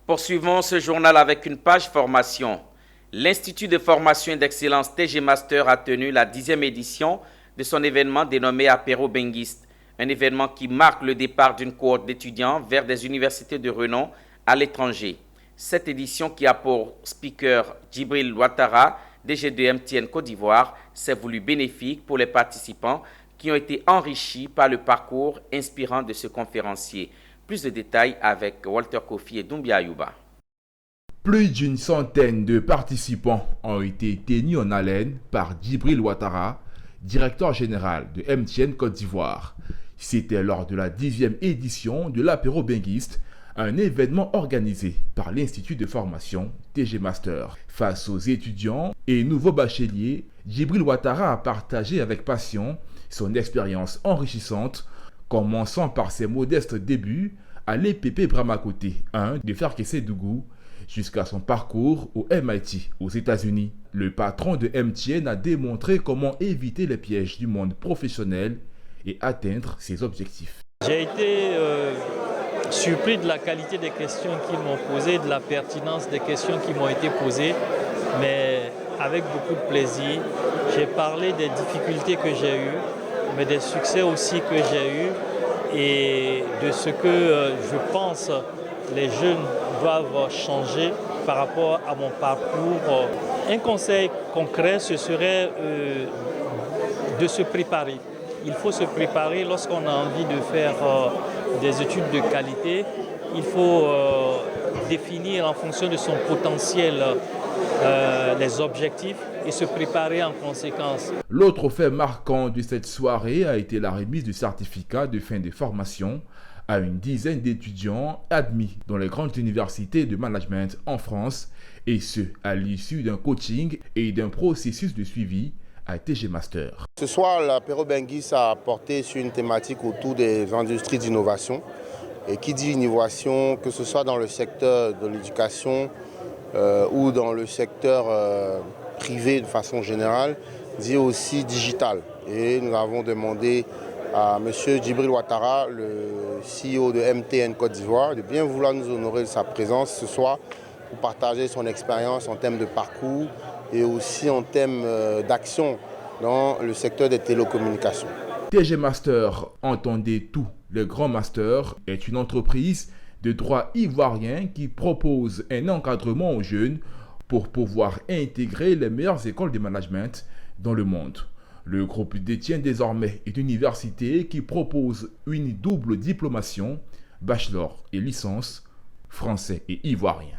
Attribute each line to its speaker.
Speaker 1: Poursuivons ce journal avec une page formation. L'Institut de formation et d'excellence TG Master a tenu la 10e édition de son événement dénommé Apéro Benguiste, un événement qui marque le départ d'une cohorte d'étudiants vers des universités de renom à l'étranger. Cette édition, qui a pour speaker Djibril Ouattara, DG de MTN Côte d'Ivoire, s'est voulue bénéfique pour les participants qui ont été enrichis par le parcours inspirant de ce conférencier. Plus de détails avec Walter Kofi et Doumbia Ayouba.
Speaker 2: Plus d'une centaine de participants ont été tenus en haleine par Djibril Ouattara, directeur général de MTN Côte d'Ivoire. C'était lors de la 10e édition de l'Apéro Benguiste, un événement organisé par l'Institut de formation TG Master. Face aux étudiants et nouveaux bacheliers, Djibril Ouattara a partagé avec passion son expérience enrichissante, commençant par ses modestes débuts à l'EPP Brahma-Côté 1 de Ferkessé-Dougou jusqu'à son parcours au MIT aux États-Unis. Le patron de MTN a démontré comment éviter les pièges du monde professionnel et atteindre ses objectifs.
Speaker 3: J'ai été surpris de la qualité des questions qu'ils m'ont posées, de la pertinence des questions qui m'ont été posées, mais avec beaucoup de plaisir. J'ai parlé des difficultés que j'ai eues, mais des succès aussi que j'ai eus et de ce que je pense les jeunes doivent changer par rapport à mon parcours. Un conseil concret, ce serait de se préparer. Il faut se préparer lorsqu'on a envie de faire des études de qualité. Il faut définir en fonction de son potentiel les objectifs et se préparer en conséquence.
Speaker 2: L'autre fait marquant de cette soirée a été la remise du certificat de fin de formation à une dizaine d'étudiants admis dans les grandes universités de management en France, et ce, à l'issue d'un coaching et d'un processus de suivi à TG Master.
Speaker 4: Ce soir, l'Apéro Benguiste a porté sur une thématique autour des industries d'innovation. Et qui dit innovation, que ce soit dans le secteur de l'éducation ou dans le secteur privé de façon générale, dit aussi digital. Et nous avons demandé à M. Djibril Ouattara, le CEO de MTN Côte d'Ivoire, de bien vouloir nous honorer de sa présence ce soir pour partager son expérience en termes de parcours et aussi en termes d'action dans le secteur des télécommunications.
Speaker 2: TG Master, entendez tout, le Grand Master est une entreprise de droit ivoirien qui propose un encadrement aux jeunes pour pouvoir intégrer les meilleures écoles de management dans le monde. Le groupe détient désormais une université qui propose une double diplomation, bachelor et licence, français et ivoirien.